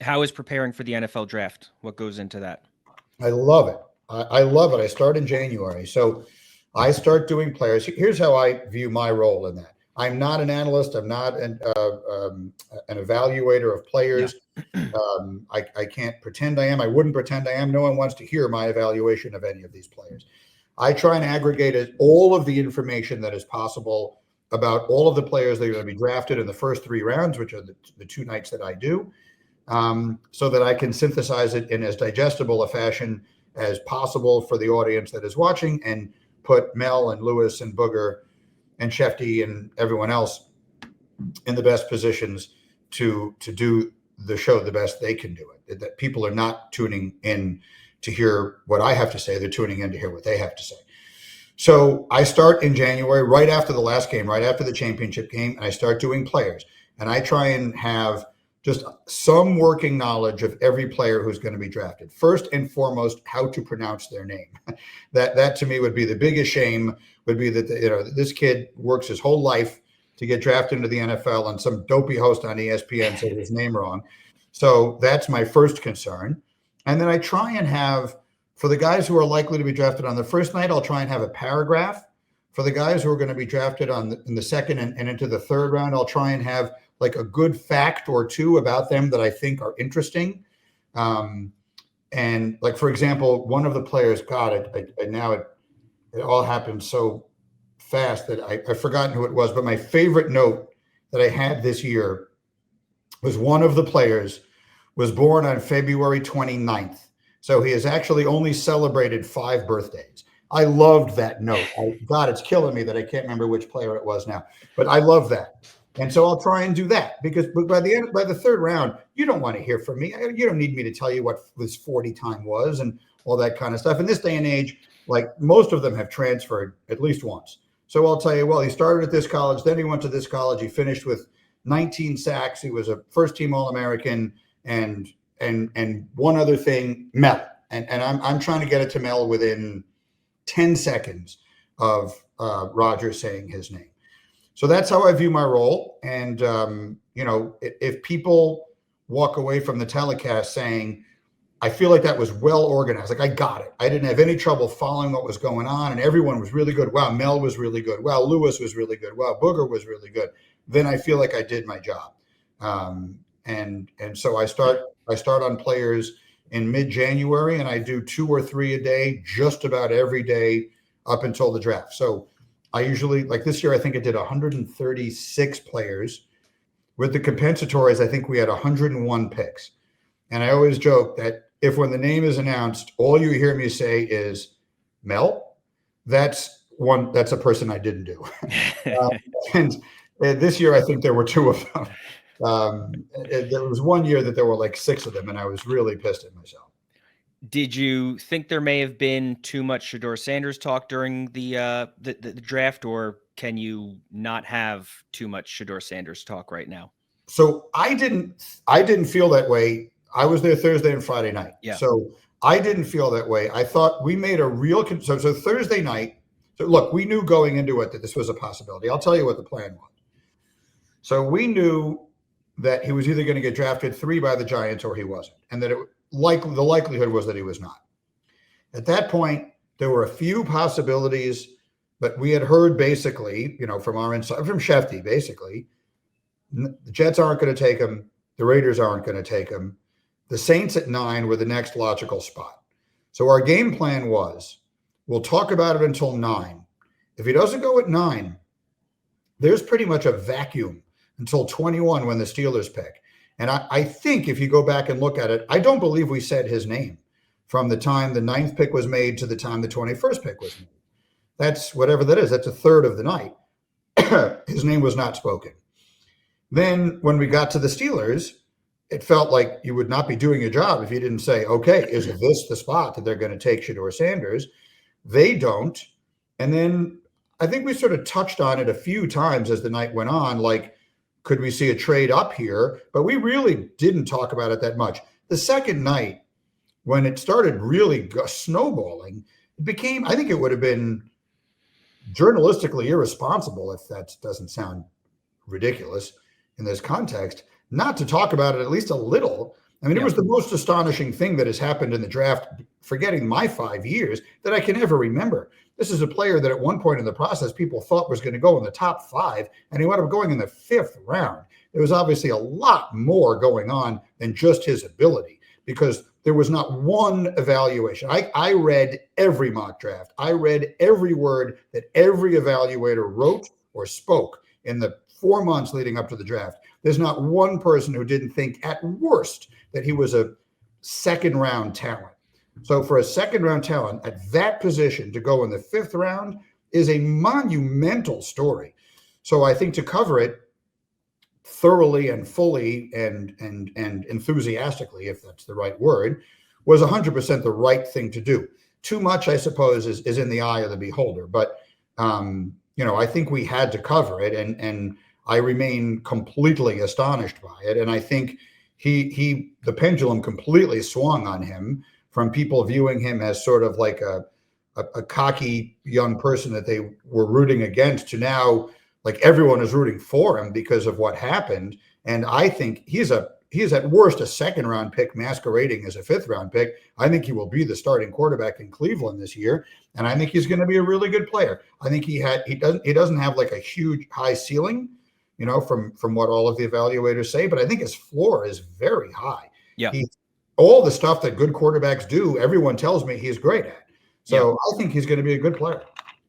How is preparing for the NFL draft? What goes into that? I love it. I love it. I start in January. So I start doing players. Here's how I view my role in that. I'm not an analyst. I'm not an evaluator of Yeah. players. I can't pretend I am. I wouldn't pretend I am. No one wants to hear my evaluation of any of these players. I try and aggregate all of the information that is possible about all of the players that are going to be drafted in the first 3 rounds, which are the 2 nights that I do, so that I can synthesize it in as digestible a fashion as possible for the audience that is watching, and put Mel and Lewis and Booger and Shefty and everyone else in the best positions to do the show the best they can do it. That people are not tuning in to hear what I have to say. They're tuning in to hear what they have to say. So I start in January, right after the last game, right after the championship game, and I start doing players. And I try and have just some working knowledge of every player who's going to be drafted. First and foremost, how to pronounce their name. That to me would be the biggest shame, would be that this kid works his whole life to get drafted into the NFL, and some dopey host on ESPN said his name wrong. So that's my first concern. And then I try and have, for the guys who are likely to be drafted on the first night, I'll try and have a paragraph. For the guys who are going to be drafted in the second and into the third round, I'll try and have like a good fact or two about them that I think are interesting. And like, for example, one of the players, God, it all happened so fast that I've forgotten who it was, but my favorite note that I had this year was one of the players was born on February 29th. So he has actually only celebrated 5 birthdays. I loved that note. God, it's killing me that I can't remember which player it was now, but I love that. And so I'll try and do that, because by the third round, you don't want to hear from me. You don't need me to tell you what this 40 time was and all that kind of stuff. In this day and age, like, most of them have transferred at least once. So I'll tell you, well, he started at this college, then he went to this college. He finished with 19 sacks. He was a first-team All-American, and one other thing, Mel. And I'm trying to get it to Mel within 10 seconds of Roger saying his name. So that's how I view my role. And, if people walk away from the telecast saying, I feel like that was well organized, like I got it, I didn't have any trouble following what was going on, and everyone was really good. Wow, Mel was really good. Wow, Lewis was really good. Wow, Booger was really good. Then I feel like I did my job. And so I start on players in mid-January, and I do 2 or 3 a day, just about every day up until the draft. So I usually, like this year, I think I did 136 players. With the compensatories, I think we had 101 picks. And I always joke that if, when the name is announced, all you hear me say is Mel, that's a person I didn't do. And this year, I think there were 2 of them. There was one year that there were like 6 of them, and I was really pissed at myself. Did you think there may have been too much Shedeur Sanders talk during the draft, or can you not have too much Shedeur Sanders talk right now? So I didn't feel that way. I was there Thursday and Friday night. Yeah. So I didn't feel that way. I thought we made a real so Thursday night. So look, we knew going into it that this was a possibility. I'll tell you what the plan was. So we knew that he was either going to get drafted 3 by the Giants or he wasn't, and that the likelihood was that he was not. At that point, there were a few possibilities, but we had heard basically, from our inside, from Shefty, basically, the Jets aren't going to take him. The Raiders aren't going to take him. The Saints at 9 were the next logical spot. So our game plan was, we'll talk about it until 9. If he doesn't go at 9, there's pretty much a vacuum until 21 when the Steelers pick. And I think if you go back and look at it, I don't believe we said his name from the time the 9th pick was made to the time the 21st pick was made. That's whatever that is. That's a third of the night. His name was not spoken. Then when we got to the Steelers, it felt like you would not be doing your job if you didn't say, okay, is this the spot that they're going to take Shedeur Sanders? They don't. And then I think we sort of touched on it a few times as the night went on, like, could we see a trade up here? But we really didn't talk about it that much. The second night, when it started really snowballing, it became, I think it would have been journalistically irresponsible, if that doesn't sound ridiculous in this context, not to talk about it at least a little I mean, it was the most astonishing thing that has happened in the draft, forgetting my 5 years, that I can ever remember. This is a player that at one point in the process, people thought was going to go in the top 5, and he wound up going in the 5th round. There was obviously a lot more going on than just his ability, because there was not one evaluation. I read every mock draft. I read every word that every evaluator wrote or spoke in the 4 months leading up to the draft. There's not one person who didn't think at worst that he was a second-round talent. So for a second-round talent at that position to go in the 5th round is a monumental story. So I think to cover it thoroughly and fully and enthusiastically, if that's the right word, was 100% the right thing to do. Too much, I suppose, is in the eye of the beholder. But I think we had to cover it, and I remain completely astonished by it. And I think the pendulum completely swung on him from people viewing him as sort of like a cocky young person that they were rooting against, to now like everyone is rooting for him because of what happened. And I think he is at worst a second-round pick masquerading as a 5th-round pick. I think he will be the starting quarterback in Cleveland this year, and I think he's going to be a really good player. I think he doesn't have like a huge high ceiling, from what all of the evaluators say, but I think his floor is very high. Yeah. All the stuff that good quarterbacks do, everyone tells me he's great at. So I think he's going to be a good player.